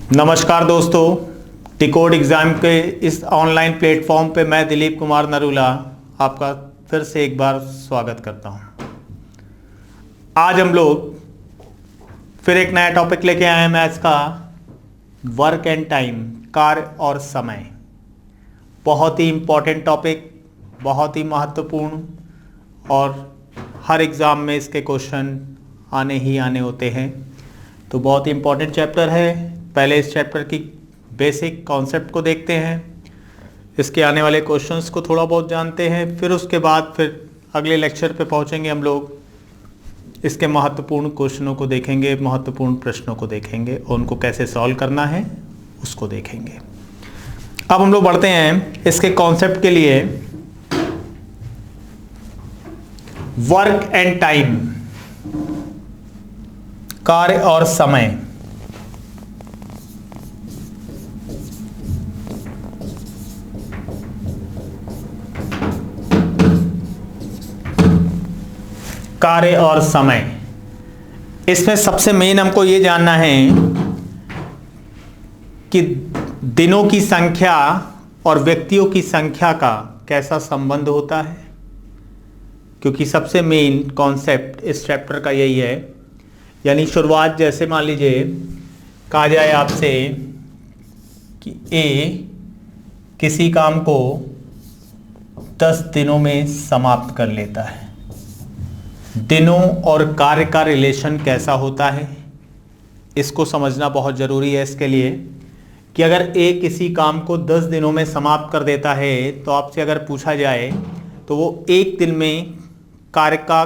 नमस्कार दोस्तों, टिकोड एग्ज़ाम के इस ऑनलाइन प्लेटफॉर्म पे मैं दिलीप कुमार नरूला आपका फिर से एक बार स्वागत करता हूं। आज हम लोग फिर एक नया टॉपिक लेके आए हैं मैथ्स का, वर्क एंड टाइम, कार्य और समय। बहुत ही इम्पोर्टेंट टॉपिक, बहुत ही महत्वपूर्ण और हर एग्ज़ाम में इसके क्वेश्चन आने ही आने होते हैं। तो बहुत ही इम्पोर्टेंट चैप्टर है। पहले इस चैप्टर की बेसिक कॉन्सेप्ट को देखते हैं, इसके आने वाले क्वेश्चंस को थोड़ा बहुत जानते हैं, फिर उसके बाद फिर अगले लेक्चर पे पहुंचेंगे हम लोग इसके महत्वपूर्ण क्वेश्चनों को देखेंगे, महत्वपूर्ण प्रश्नों को देखेंगे और उनको कैसे सॉल्व करना है उसको देखेंगे। अब हम लोग बढ़ते हैं इसके कॉन्सेप्ट के लिए। वर्क एंड टाइम, कार्य और समय। कार्य और समय, इसमें सबसे मेन हमको ये जानना है कि दिनों की संख्या और व्यक्तियों की संख्या का कैसा संबंध होता है, क्योंकि सबसे मेन कॉन्सेप्ट इस चैप्टर का यही है। यानी शुरुआत जैसे मान लीजिए कहा जाए आपसे कि ए किसी काम को 10 दिनों में समाप्त कर लेता है। दिनों और कार्य का रिलेशन कैसा होता है इसको समझना बहुत ज़रूरी है इसके लिए कि अगर ए किसी काम को 10 दिनों में समाप्त कर देता है तो आपसे अगर पूछा जाए तो वो एक दिन में कार्य का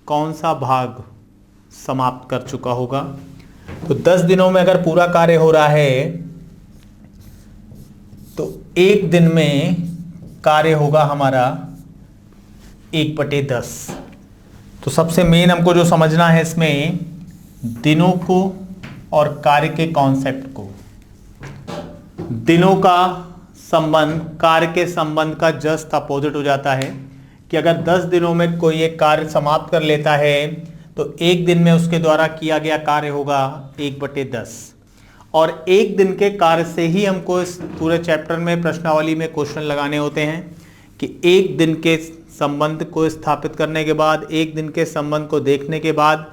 कौन सा भाग समाप्त कर चुका होगा। तो 10 दिनों में अगर पूरा कार्य हो रहा है तो एक दिन में कार्य होगा हमारा 1/10। तो सबसे मेन हमको जो समझना है इसमें दिनों को और कार्य के कॉन्सेप्ट को। दिनों का संबंध कार्य के संबंध का जस्ट अपोजिट हो जाता है कि अगर 10 दिनों में कोई एक कार्य समाप्त कर लेता है तो एक दिन में उसके द्वारा किया गया कार्य होगा 1/10। और एक दिन के कार्य से ही हमको इस पूरे चैप्टर में प्रश्नावली में क्वेश्चन लगाने होते हैं कि एक दिन के संबंध को स्थापित करने के बाद, एक दिन के संबंध को देखने के बाद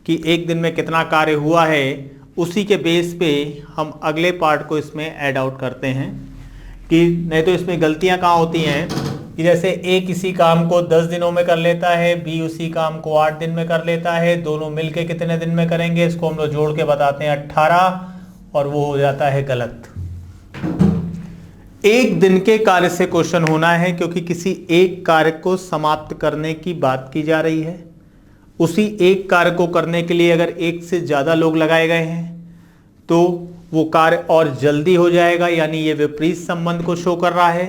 कि एक दिन में कितना कार्य हुआ है, उसी के बेस पे हम अगले पार्ट को इसमें ऐड आउट करते हैं। कि नहीं तो इसमें गलतियां कहाँ होती हैं कि जैसे ए किसी काम को 10 दिनों में कर लेता है, बी उसी काम को 8 दिन में कर लेता है, दोनों मिलके कितने दिन में करेंगे इसको हम लोग जोड़ के बताते हैं 18, और वो हो जाता है गलत। एक दिन के कार्य से क्वेश्चन होना है क्योंकि किसी एक कार्य को समाप्त करने की बात की जा रही है। उसी एक कार्य को करने के लिए अगर एक से ज़्यादा लोग लगाए गए हैं तो वो कार्य और जल्दी हो जाएगा। यानी ये विपरीत संबंध को शो कर रहा है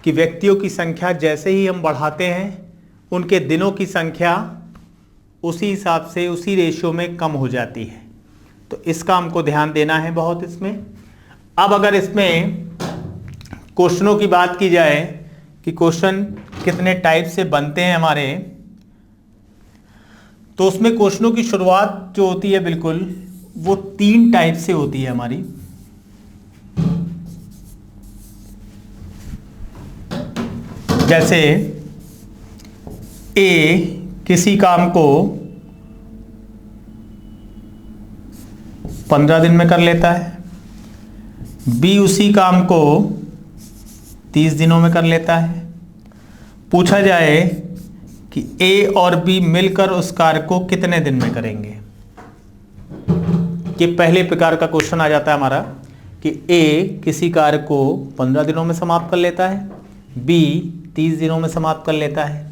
कि व्यक्तियों की संख्या जैसे ही हम बढ़ाते हैं उनके दिनों की संख्या उसी हिसाब से, उसी रेशियो में कम हो जाती है। तो इसका हमको ध्यान देना है बहुत इसमें। अब अगर इसमें क्वेश्चनों की बात की जाए कि क्वेश्चन कितने टाइप से बनते हैं हमारे, तो उसमें क्वेश्चनों की शुरुआत जो होती है बिल्कुल वो 3 टाइप से होती है हमारी। जैसे ए किसी काम को 15 दिन में कर लेता है, बी उसी काम को 30 दिनों में कर लेता है। पूछा जाए कि ए और बी मिलकर उस कार्य को कितने दिन में करेंगे। ये पहले प्रकार का क्वेश्चन आ जाता है हमारा कि ए किसी कार्य को 15 दिनों में समाप्त कर लेता है, बी 30 दिनों में समाप्त कर लेता है,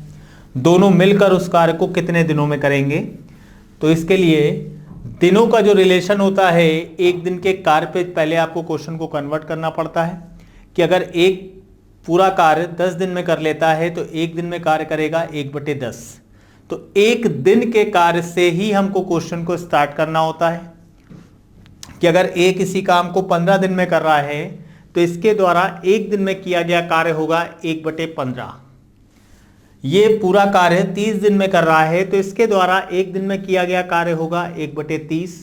दोनों मिलकर उस कार्य को कितने दिनों में करेंगे। तो इसके लिए दिनों का जो रिलेशन होता है, एक दिन के कार्य पे पहले आपको क्वेश्चन को कन्वर्ट करना पड़ता है कि अगर एक पूरा कार्य 10 दिन में कर लेता है तो एक दिन में कार्य करेगा 1/10। तो एक दिन के कार्य से ही हमको क्वेश्चन को स्टार्ट करना होता है कि अगर ए किसी काम को 15 दिन में कर रहा है तो इसके द्वारा एक दिन में किया गया कार्य होगा 1/15। ये पूरा कार्य 30 दिन में कर रहा है तो इसके द्वारा एक दिन में किया गया कार्य होगा 1/30।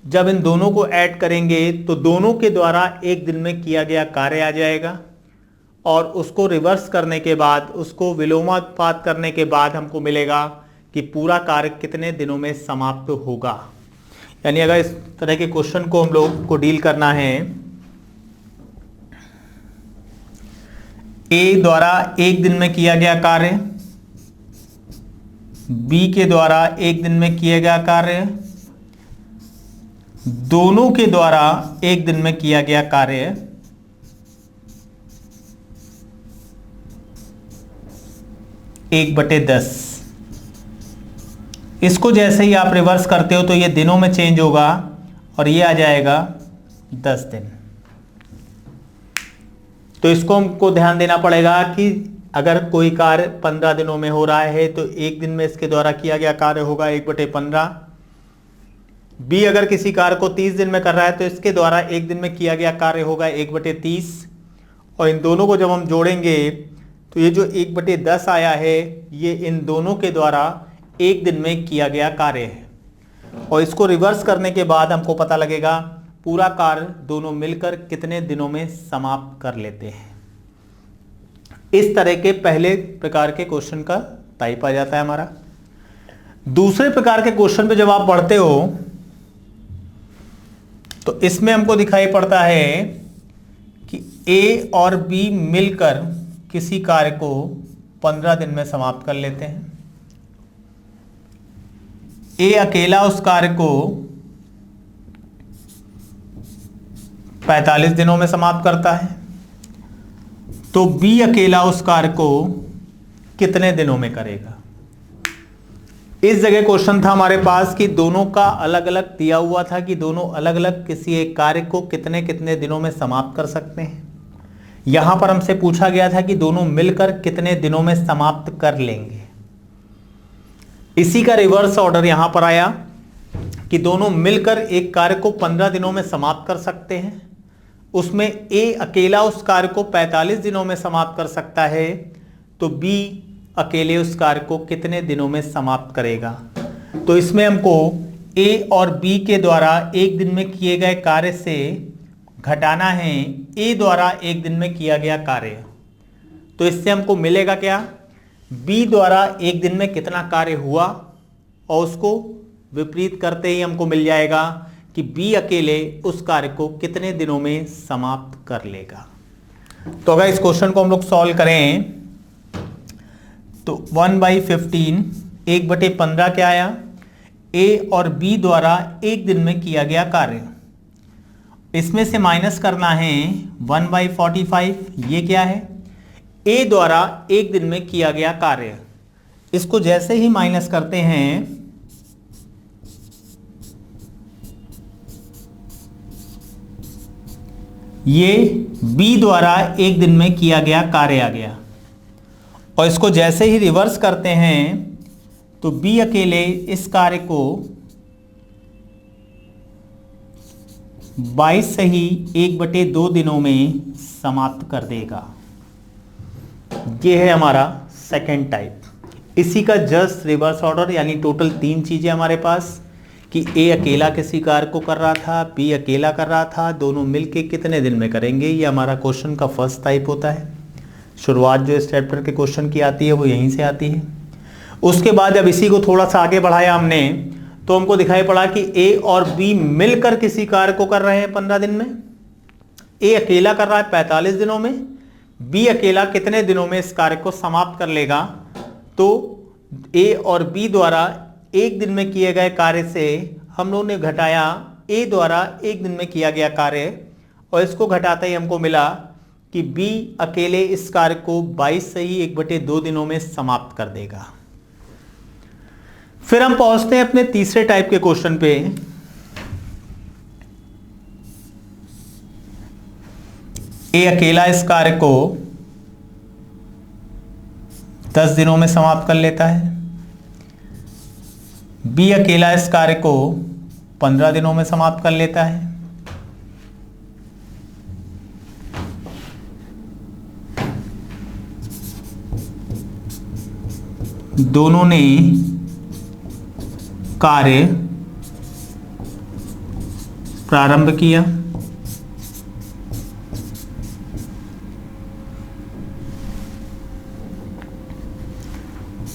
जब इन दोनों को ऐड करेंगे तो दोनों के द्वारा एक दिन में किया गया कार्य आ जाएगा, और उसको रिवर्स करने के बाद, उसको विलोमानुपात करने के बाद हमको मिलेगा कि पूरा कार्य कितने दिनों में समाप्त होगा। यानी अगर इस तरह के क्वेश्चन को हम लोग को डील करना है, ए द्वारा एक दिन में किया गया कार्य, बी के द्वारा एक दिन में किया गया कार्य, दोनों के द्वारा एक दिन में किया गया कार्य, 1/10। इसको जैसे ही आप रिवर्स करते हो तो ये दिनों में चेंज होगा और ये आ जाएगा 10 दिन। तो इसको हमको ध्यान देना पड़ेगा कि अगर कोई कार्य 15 दिनों में हो रहा है तो एक दिन में इसके द्वारा किया गया कार्य होगा 1/15। बी अगर किसी कार्य को 30 दिन में कर रहा है तो इसके द्वारा एक दिन में किया गया कार्य होगा 1/30। और इन दोनों को जब हम जोड़ेंगे तो ये जो 1/10 आया है ये इन दोनों के द्वारा एक दिन में किया गया कार्य है। और इसको रिवर्स करने के बाद हमको पता लगेगा पूरा कार्य दोनों मिलकर कितने दिनों में समाप्त कर लेते हैं। इस तरह के पहले प्रकार के क्वेश्चन का टाइप आ जाता है हमारा। दूसरे प्रकार के क्वेश्चन पे जब आप पढ़ते हो तो इसमें हमको दिखाई पड़ता है कि ए और बी मिलकर किसी कार्य को 15 दिन में समाप्त कर लेते हैं। ए अकेला उस कार्य को 45 दिनों में समाप्त करता है, तो बी अकेला उस कार्य को कितने दिनों में करेगा। इस जगह क्वेश्चन था हमारे पास कि दोनों का अलग अलग दिया हुआ था कि दोनों अलग अलग किसी एक कार्य को कितने कितने दिनों में समाप्त कर सकते हैं। यहां पर हमसे पूछा गया था कि दोनों मिलकर कितने दिनों में समाप्त कर लेंगे। इसी का रिवर्स ऑर्डर यहां पर आया कि दोनों मिलकर एक कार्य को 15 दिनों में समाप्त कर सकते हैं। उसमें ए अकेला उस कार्य को 45 दिनों में समाप्त कर सकता है, तो बी अकेले उस कार्य को कितने दिनों में समाप्त करेगा। तो इसमें हमको ए और बी के द्वारा एक दिन में किए गए कार्य से घटाना है ए द्वारा एक दिन में किया गया कार्य। तो इससे हमको मिलेगा क्या, बी द्वारा एक दिन में कितना कार्य हुआ, और उसको विपरीत करते ही हमको मिल जाएगा कि बी अकेले उस कार्य को कितने दिनों में समाप्त कर लेगा। तो अगर इस क्वेश्चन को हम लोग सॉल्व करें तो 1/15 1/15 क्या आया, ए और बी द्वारा एक दिन में किया गया कार्य। इसमें से माइनस करना है 1/45, ये क्या है, ए द्वारा एक दिन में किया गया कार्य। इसको जैसे ही माइनस करते हैं ये बी द्वारा एक दिन में किया गया कार्य आ गया। और इसको जैसे ही रिवर्स करते हैं तो बी अकेले इस कार्य को 22 से ही 1/2 दिनों में समाप्त कर देगा। ये है हमारा सेकेंड टाइप। इसी का जस्ट रिवर्स ऑर्डर, यानी टोटल 3 चीजें हमारे पास कि ए अकेला किसी कार्य को कर रहा था, बी अकेला कर रहा था, दोनों मिलके कितने दिन में करेंगे। ये हमारा क्वेश्चन का फर्स्ट टाइप होता है। शुरुआत जो इस चैप्टर के क्वेश्चन की आती है वो यहीं से आती है। उसके बाद जब इसी को थोड़ा सा आगे बढ़ाया हमने तो हमको दिखाई पड़ा कि ए और बी मिलकर किसी कार्य को कर रहे हैं 15 दिन में। ए अकेला कर रहा है 45 दिनों में, बी अकेला कितने दिनों में इस कार्य को समाप्त कर लेगा। तो ए और बी द्वारा एक दिन में किए गए कार्य से हम लोगों ने घटाया ए द्वारा एक दिन में किया गया कार्य, और इसको घटाते ही हमको मिला कि बी अकेले इस कार्य को 22 से ही 1/2 दिनों में समाप्त कर देगा। फिर हम पहुंचते हैं अपने तीसरे टाइप के क्वेश्चन पे। ए अकेला इस कार्य को 10 दिनों में समाप्त कर लेता है, बी अकेला इस कार्य को 15 दिनों में समाप्त कर लेता है, दोनों ने कार्य प्रारंभ किया।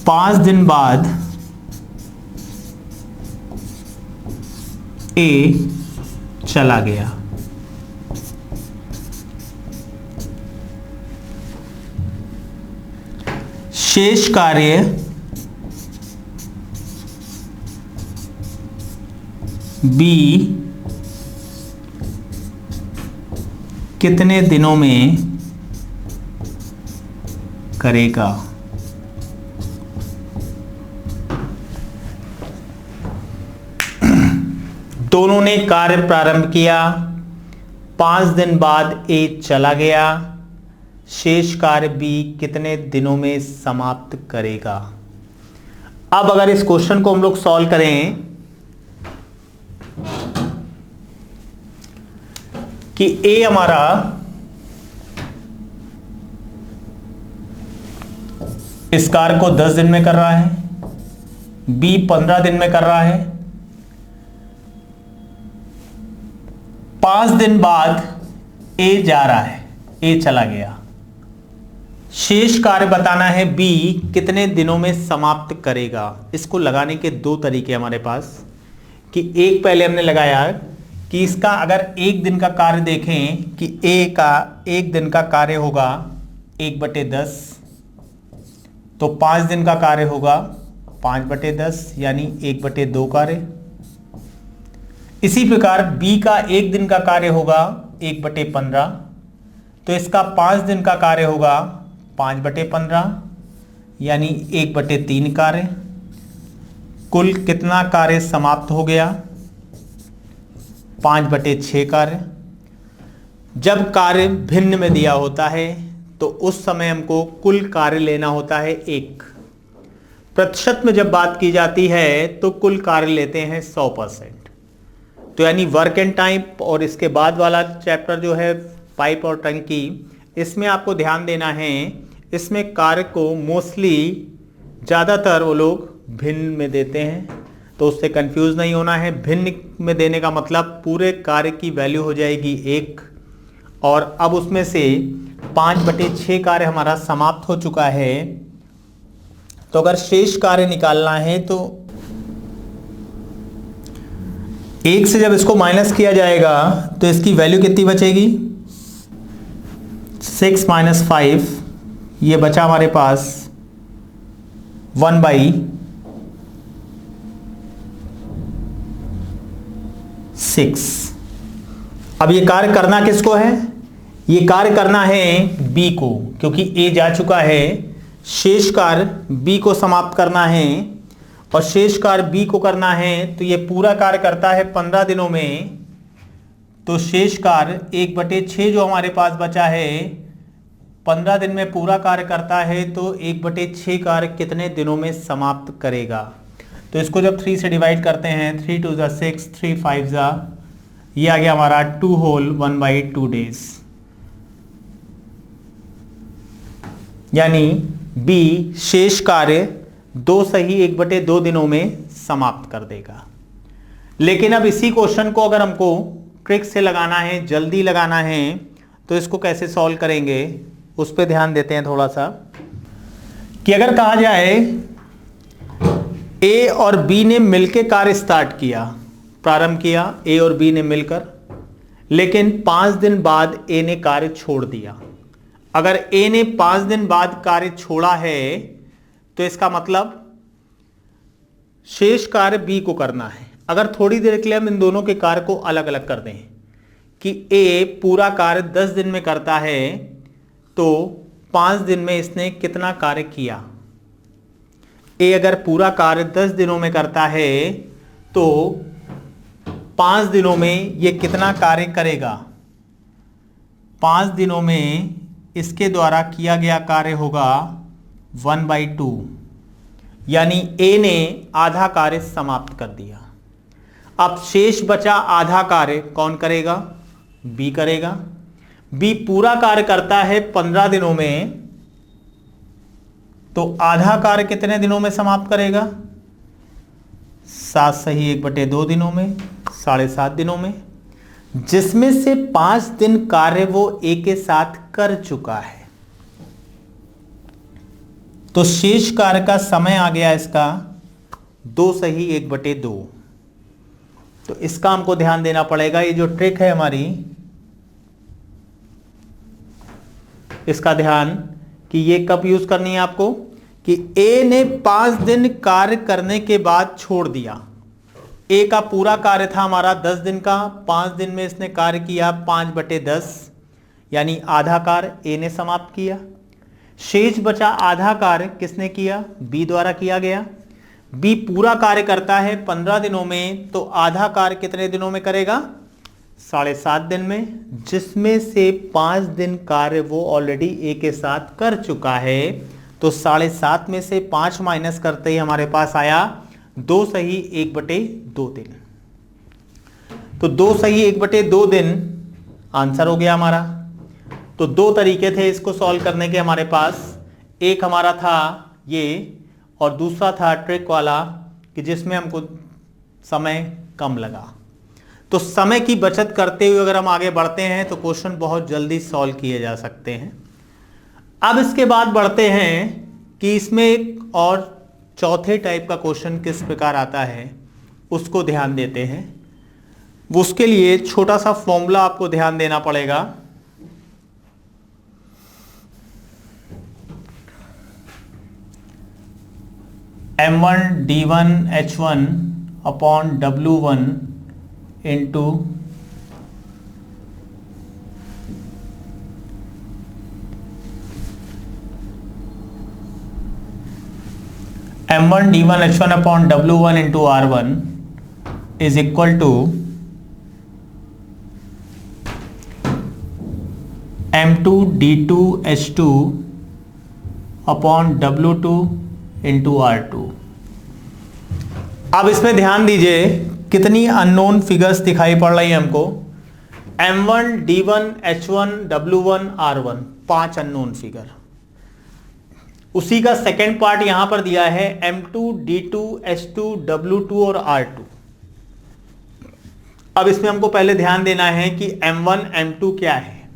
पांच दिन बाद ए चला गया। शेष कार्य बी कितने दिनों में करेगा। दोनों ने कार्य प्रारंभ किया, 5 दिन बाद ए चला गया। शेष कार्य बी कितने दिनों में समाप्त करेगा। अब अगर इस क्वेश्चन को हम लोग सॉल्व करें कि ए हमारा इस कार्य को 10 दिन में कर रहा है, बी 15 दिन में कर रहा है, 5 दिन बाद ए जा रहा है, ए चला गया। शेष कार्य बताना है बी कितने दिनों में समाप्त करेगा। इसको लगाने के दो तरीके हमारे पास, कि एक पहले हमने लगाया कि इसका अगर एक दिन का कार्य देखें कि ए का एक दिन का कार्य होगा 1/10, तो 5 दिन का कार्य होगा 5/10 यानी 1/2 कार्य। इसी प्रकार बी का एक दिन का कार्य होगा 1/15, तो इसका 5 दिन का कार्य होगा 5/15 यानी 1/3 कार्य। कुल कितना कार्य समाप्त हो गया? 5/6 कार्य। जब कार्य भिन्न में दिया होता है तो उस समय हमको कुल कार्य लेना होता है 1। प्रतिशत में जब बात की जाती है तो कुल कार्य लेते हैं 100%। तो यानी वर्क एंड टाइप और इसके बाद वाला चैप्टर जो है पाइप और टंकी, इसमें आपको ध्यान देना है, इसमें कार्य को मोस्टली ज़्यादातर वो लोग भिन्न में देते हैं, तो उससे कंफ्यूज नहीं होना है। भिन्न में देने का मतलब पूरे कार्य की वैल्यू हो जाएगी 1, और अब उसमें से 5/6 कार्य हमारा समाप्त हो चुका है। तो अगर शेष कार्य निकालना है तो 1 से जब इसको माइनस किया जाएगा तो इसकी वैल्यू कितनी बचेगी? 6 - 5, ये बचा हमारे पास 1/6। अब ये कार्य करना किसको है? ये कार्य करना है बी को, क्योंकि ए जा चुका है। शेष कार्य बी को समाप्त करना है, और शेष कार्य बी को करना है तो ये पूरा कार्य करता है 15 दिनों में। तो शेष कार्य 1/6 जो हमारे पास बचा है 15 दिन में पूरा कार्य करता है, तो 1/6 कार्य कितने दिनों में समाप्त करेगा। तो इसको जब 3 से डिवाइड करते हैं, 3 2 = 6, 3 5 ये आ गया हमारा 2 होल 1/2 डेज। यानी बी शेष कार्य 2 सही 1/2 दिनों में समाप्त कर देगा। लेकिन अब इसी क्वेश्चन को अगर हमको ट्रिक से लगाना है, जल्दी लगाना है, तो इसको कैसे सॉल्व करेंगे उस पर ध्यान देते हैं थोड़ा सा। कि अगर कहा जाए ए और बी ने मिलकर कार्य स्टार्ट किया, प्रारंभ किया ए और बी ने मिलकर, लेकिन 5 दिन बाद ए ने कार्य छोड़ दिया। अगर ए ने 5 दिन बाद कार्य छोड़ा है तो इसका मतलब शेष कार्य बी को करना है। अगर थोड़ी देर के लिए हम इन दोनों के कार्य को अलग अलग कर दें कि ए पूरा कार्य 10 दिन में करता है, तो 5 दिन में इसने कितना कार्य किया। ए अगर पूरा कार्य 10 दिनों में करता है तो 5 दिनों में ये कितना कार्य करेगा। 5 दिनों में इसके द्वारा किया गया कार्य होगा 1/2, यानी ए ने आधा कार्य समाप्त कर दिया। अब शेष बचा आधा कार्य कौन करेगा? बी करेगा। बी पूरा कार्य करता है 15 दिनों में, तो आधा कार्य कितने दिनों में समाप्त करेगा? 7 सही 1/2 दिनों में, 7.5 दिनों में। जिसमें से 5 दिन कार्य वो एक के साथ कर चुका है। तो शेष कार्य का समय आ गया इसका 2 सही 1/2। तो इसका हमको ध्यान देना पड़ेगा। ये जो ट्रिक है हमारी, इसका ध्यान कि ये कब यूज करनी है आपको, कि ए ने 5 दिन कार्य करने के बाद छोड़ दिया। ए का पूरा कार्य था हमारा 10 दिन का, 5 दिन में इसने कार्य किया 5/10, यानी आधा कार्य ए ने समाप्त किया। शेष बचा आधा कार्य किसने किया, बी द्वारा किया गया। बी पूरा कार्य करता है 15 दिनों में, तो आधा कार्य कितने दिनों में करेगा, 7.5 दिन में, जिसमें से 5 दिन कार्य वो ऑलरेडी ए के साथ कर चुका है। तो 7.5 में से 5 माइनस करते ही हमारे पास आया 2 सही 1/2 दिन। तो 2 सही 1/2 दिन आंसर हो गया हमारा। तो 2 तरीके थे इसको सॉल्व करने के हमारे पास। एक हमारा था ये, और दूसरा था ट्रिक वाला कि जिसमें हमको समय कम लगा। तो समय की बचत करते हुए अगर हम आगे बढ़ते हैं तो क्वेश्चन बहुत जल्दी सॉल्व किए जा सकते हैं। अब इसके बाद बढ़ते हैं कि इसमें एक और चौथे टाइप का क्वेश्चन किस प्रकार आता है, उसको ध्यान देते हैं। उसके लिए छोटा सा फॉर्मूला आपको ध्यान देना पड़ेगा। M1 D1 H1 upon W1 into M1 D1 H1 upon W1 into R1 is equal to M2 D2 H2 upon W2 into R2। अब इसमें ध्यान दीजिए कितनी अननोन फिगर्स दिखाई पड़ रही है हमको। M1 D1 H1 W1 R1, 5 unknown figure. उसी का सेकेंड पार्ट यहां पर दिया है M2 D2 H2 W2 और R2। अब इसमें हमको पहले ध्यान देना है कि M1 M2 क्या है।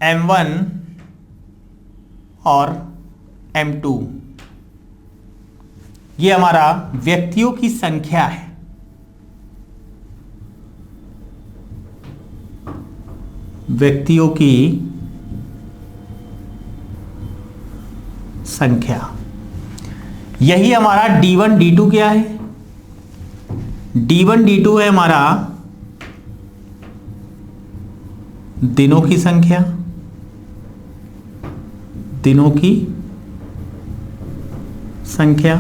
M1 और M2 ये हमारा व्यक्तियों की संख्या है। व्यक्तियों की संख्या। यही हमारा D1 D2 क्या है, D1 D2 है हमारा दिनों की संख्या, दिनों की संख्या।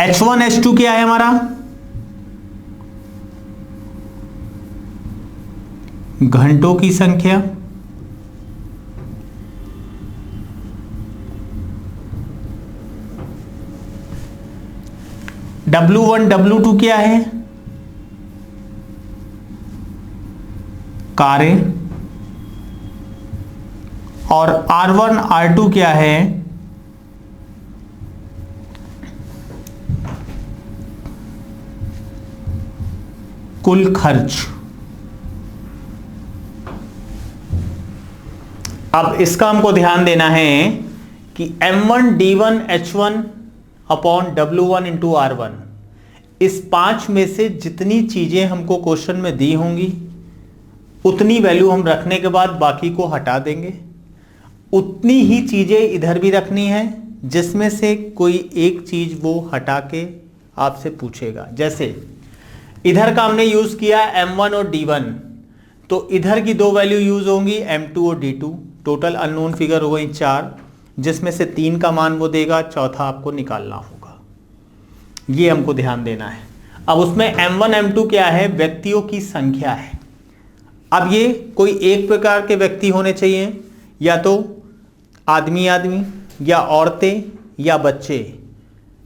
H1 H2 क्या है हमारा, घंटों की संख्या। W1 W2 क्या है, कार्य। और R1 R2 क्या है, कुल खर्च। अब इसका हमको ध्यान देना है कि M1 D1 H1 upon W1 into R1, इस 5 में से जितनी चीजें हमको क्वेश्चन में दी होंगी उतनी वैल्यू हम रखने के बाद बाकी को हटा देंगे। उतनी ही चीजें इधर भी रखनी है, जिसमें से कोई एक चीज वो हटा के आपसे पूछेगा। जैसे इधर का हमने यूज किया M1 और D1, तो इधर की 2 वैल्यू यूज होंगी M2 और D2। टोटल अननोन फिगर हो गई 4, जिसमें से 3 का मान वो देगा, चौथा आपको निकालना होगा। ये हमको ध्यान देना है। अब उसमें M1 M2 क्या है, व्यक्तियों की संख्या है। अब ये कोई एक प्रकार के व्यक्ति होने चाहिए, या तो आदमी आदमी, या औरतें, या बच्चे।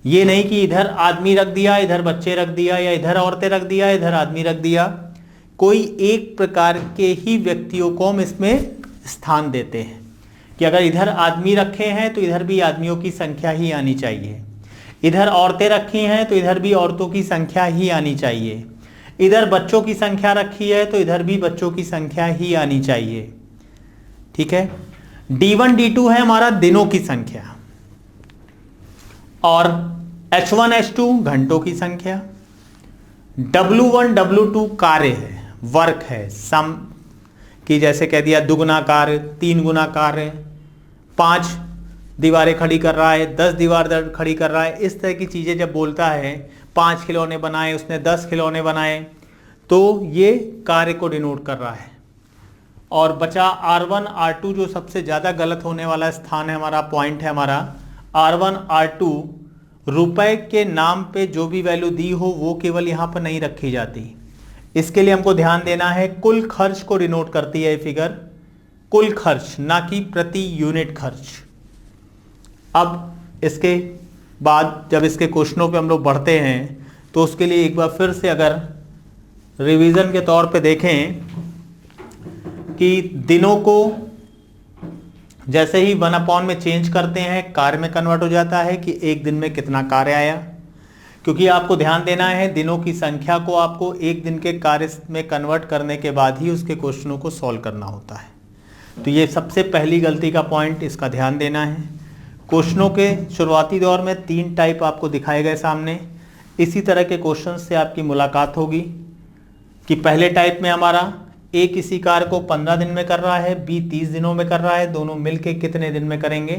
ये नहीं कि इधर आदमी रख दिया, इधर बच्चे रख दिया, या इधर औरतें रख दिया, इधर आदमी रख दिया। कोई एक प्रकार के ही व्यक्तियों को हम इसमें स्थान देते हैं कि अगर इधर आदमी रखे हैं तो इधर भी आदमियों की संख्या ही आनी चाहिए, इधर औरतें रखी हैं तो इधर भी औरतों की संख्या ही आनी चाहिए, इधर बच्चों की संख्या रखी है तो इधर भी बच्चों की संख्या ही आनी चाहिए। ठीक है, D1 D2 है हमारा दिनों की संख्या, और H1 H2 घंटों की संख्या, W1 W2 कार्य है, वर्क है, सम की जैसे कह दिया दुगुना कार्य, 3 गुना कार्य, 5 दीवारें खड़ी कर रहा है, 10 दीवार खड़ी कर रहा है, इस तरह की चीज़ें जब बोलता है, 5 खिलौने बनाए उसने 10 खिलौने बनाए, तो ये कार्य को डिनोट कर रहा है। और बचा R1 R2 जो सबसे ज़्यादा गलत होने वाला स्थान है हमारा, पॉइंट है हमारा R1 R2, रुपए के नाम पे जो भी वैल्यू दी हो वो केवल यहाँ पर नहीं रखी जाती। इसके लिए हमको ध्यान देना है, कुल खर्च को डिनोट करती है ये फिगर, कुल खर्च, ना कि प्रति यूनिट खर्च। अब इसके बाद जब इसके क्वेश्चनों पे हम लोग बढ़ते हैं तो उसके लिए एक बार फिर से अगर रिवीजन के तौर पे देखें कि दिनों को जैसे ही 1/, में चेंज करते हैं कार्य में कन्वर्ट हो जाता है कि एक दिन में कितना कार्य आया, क्योंकि आपको ध्यान देना है दिनों की संख्या को आपको एक दिन के कार्य में कन्वर्ट करने के बाद ही उसके क्वेश्चनों को सॉल्व करना होता है। तो ये सबसे पहली गलती का पॉइंट, इसका ध्यान देना है। क्वेश्चनों के शुरुआती दौर में 3 टाइप आपको दिखाए गए सामने, इसी तरह के क्वेश्चन से आपकी मुलाकात होगी कि पहले टाइप में हमारा ए किसी कार्य को 15 दिन में कर रहा है, बी 30 दिनों में कर रहा है, दोनों मिलके कितने दिन में करेंगे,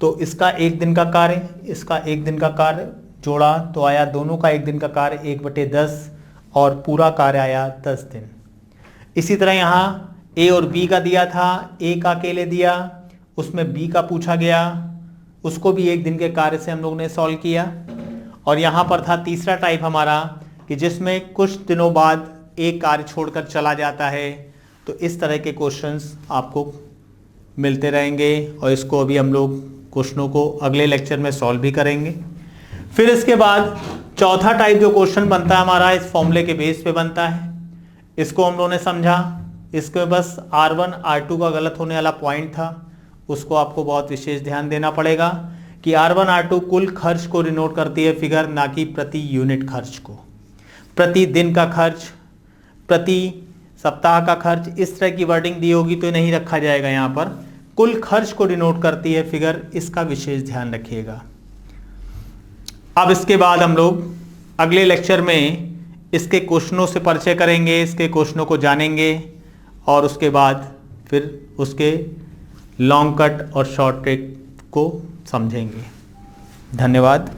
तो इसका 1 दिन का कार्य, इसका 1 दिन का कार्य जोड़ा तो आया दोनों का 1 दिन का कार्य 1/10, और पूरा कार्य आया 10 दिन। इसी तरह यहाँ ए और बी का दिया था, ए का अकेले दिया, उसमें बी का पूछा गया, उसको भी 1 दिन के कार्य से हम लोग ने सॉल्व किया। और यहाँ पर था तीसरा टाइप हमारा कि जिसमें कुछ दिनों बाद एक कार्य छोड़कर चला जाता है, तो इस तरह के क्वेश्चंस आपको मिलते रहेंगे, और इसको अभी हम लोग क्वेश्चनों को अगले लेक्चर में सॉल्व भी करेंगे। फिर इसके बाद चौथा टाइप जो क्वेश्चन बनता है हमारा, इस फॉर्मूले के बेस पे बनता है, इसको हम लोगों ने समझा। इसके बस R1 R2 का गलत होने वाला पॉइंट था, उसको आपको बहुत विशेष ध्यान देना पड़ेगा कि R1 R2 कुल खर्च को डिनोट करती है फिगर, ना कि प्रति यूनिट खर्च को। प्रति दिन का खर्च, प्रति सप्ताह का खर्च, इस तरह की वर्डिंग दी होगी तो नहीं रखा जाएगा। यहाँ पर कुल खर्च को डिनोट करती है फिगर, इसका विशेष ध्यान रखिएगा। अब इसके बाद हम लोग अगले लेक्चर में इसके क्वेश्चनों से परिचय करेंगे, इसके क्वेश्चनों को जानेंगे, और उसके बाद फिर उसके लॉन्ग कट और शॉर्ट ट्रिक को समझेंगे। धन्यवाद।